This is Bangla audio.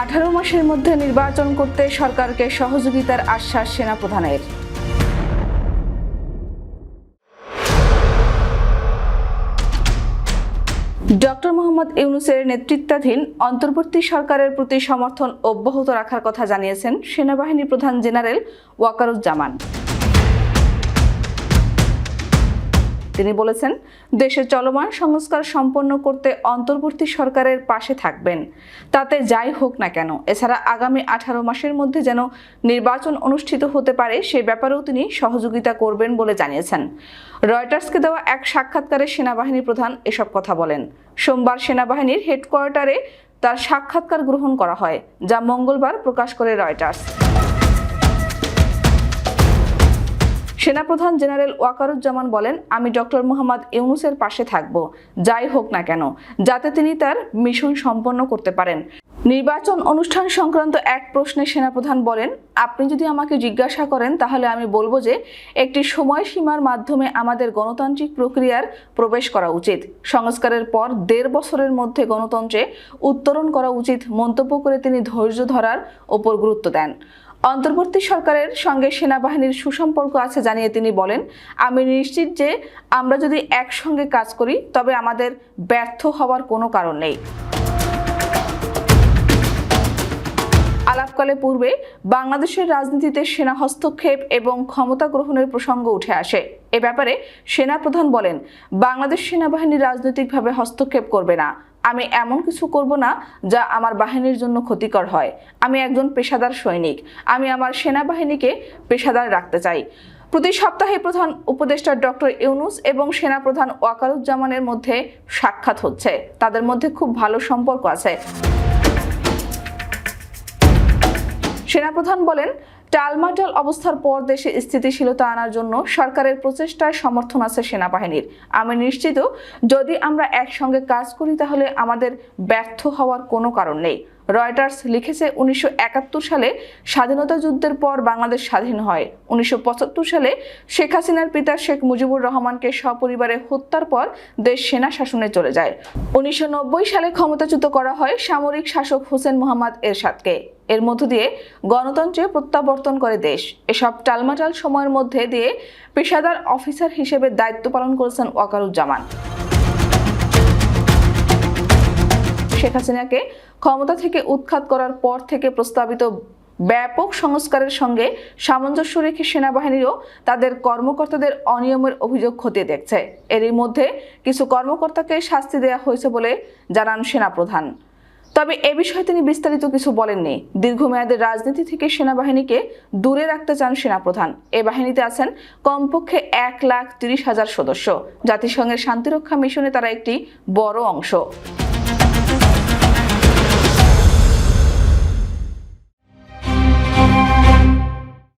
18 মাসের মধ্যে নির্বাচন করতে সরকারকে সহযোগিতার আশ্বাস সেনাপ্রধানের। ডক্টর মোহাম্মদ ইউনূসের নেতৃত্বাধীন অন্তর্বর্তী সরকারের প্রতি সমর্থন অব্যাহত রাখার কথা জানিয়েছেন সেনাবাহিনী প্রধান জেনারেল ওয়াকারুজ্জামান। তিনি বলেছেন, দেশে চলমান সংস্কার সম্পন্ন করতে অন্তর্বর্তী সরকারের পাশে থাকবেন, তাতে যাই হোক না কেন। এছাড়া আগামী 18 মাসের মধ্যে যেন নির্বাচন অনুষ্ঠিত হতে পারে সে ব্যাপারেও তিনি সহযোগিতা করবেন বলে জানিয়েছেন। রয়টার্সকে দেওয়া এক সাক্ষাৎকারে সেনাবাহিনী প্রধান এসব কথা বলেন। সোমবার সেনাবাহিনীর হেডকোয়ার্টারে তার সাক্ষাৎকার গ্রহণ করা হয়, যা মঙ্গলবার প্রকাশ করে রয়টার্স। সেনাপ্রধান জেনারেল ওয়াকারুজ্জামান বলেন, আমি ডক্টর মোহাম্মদ ইউনূসের পাশে থাকব, যাই হোক না কেন, যাতে তিনি তার মিশন সম্পন্ন করতে পারেন। নির্বাচন অনুষ্ঠান সংক্রান্ত এক প্রশ্নে সেনাপ্রধান বলেন, আপনি যদি আমাকে জিজ্ঞাসা করেন তাহলে আমি বলবো যে একটি সময়সীমার মাধ্যমে আমাদের গণতান্ত্রিক প্রক্রিয়ার প্রবেশ করা উচিত। সংস্কারের পর 1.5 বছরের মধ্যে গণতন্ত্রে উত্তরণ করা উচিত মন্তব্য করে তিনি ধৈর্য ধরার ওপর গুরুত্ব দেন। অন্তর্বর্তী সরকারের সঙ্গে সেনাবাহিনীর সুসম্পর্ক আছে জানিয়ে তিনি বলেন, আমি নিশ্চিত যে আমরা যদি একসঙ্গে কাজ করি তবে আমাদের ব্যর্থ হওয়ার কোনো কারণ নেই। আলাপকালে পূর্বে বাংলাদেশের রাজনীতিতে সেনা হস্তক্ষেপ এবং ক্ষমতা গ্রহণের প্রসঙ্গ উঠে আসে। এ ব্যাপারে সেনাপ্রধান বলেন, বাংলাদেশ সেনাবাহিনী রাজনৈতিকভাবে হস্তক্ষেপ করবে না। আমি এমন কিছু করব না যা আমার বাহিনীর জন্য ক্ষতিকর হয়। আমি একজন পেশাদার সৈনিক। আমি আমার সেনাবাহিনীকে পেশাদার রাখতে চাই। প্রতি সপ্তাহে প্রধান উপদেষ্টা ডক্টর ইউনূস এবং সেনাপ্রধান ওয়াকারুজ্জামানের মধ্যে সাক্ষাৎ হচ্ছে। তাদের মধ্যে খুব ভালো সম্পর্ক আছে। সেনাপ্রধান বলেন, টালমাটাল অবস্থার পর দেশে স্থিতিশীলতা আনার জন্য সরকারের প্রচেষ্টায় সমর্থন আছে সেনাবাহিনীর। আমি নিশ্চিত যদি আমরা একসঙ্গে কাজ করি তাহলে আমাদের ব্যর্থ হওয়ার কোনো কারণ নেই। রয়টার্স লিখেছে, 1971 সালে স্বাধীনতা যুদ্ধের পর বাংলাদেশ স্বাধীন হয়। 1975 সালে শেখ হাসিনার পিতা শেখ মুজিবুর রহমানকে সপরিবারে হত্যার পর দেশ সেনা শাসনে চলে যায়। 1990 সালে ক্ষমতাচ্যুত করা হয় সামরিক শাসক হোসেন মোহাম্মদ এরশাদকে। এর মধ্য দিয়ে গণতন্ত্রে প্রত্যাবর্তন করে দেশ। এসব টালমাটাল সময়ের মধ্যে দিয়ে পেশাদার অফিসার হিসেবে দায়িত্ব পালন করেছেন ওয়াকারুজ্জামান। শেখ হাসিনাকে ক্ষমতা থেকে উৎখাত করার পর থেকে প্রস্তাবিত ব্যাপক সংস্কারের সঙ্গে সামঞ্জস্য রেখে সেনাবাহিনীও তাদের কর্মকর্তাদের অনিয়মের অভিযোগ খতিয়ে দেখছে। এরই মধ্যে কিছু কর্মকর্তাকে শাস্তি দেওয়া হয়েছে বলে জানান সেনাপ্রধান। তবে এ বিষয়ে তিনি বিস্তারিত কিছু বলেননি। দীর্ঘমেয়াদের রাজনীতি থেকে সেনাবাহিনীকে দূরে রাখতে চান সেনাপ্রধান। এ বাহিনীতে আছেন কমপক্ষে 1,30,000 সদস্য। জাতিসংঘের শান্তিরক্ষা মিশনে তারা একটি বড় অংশ।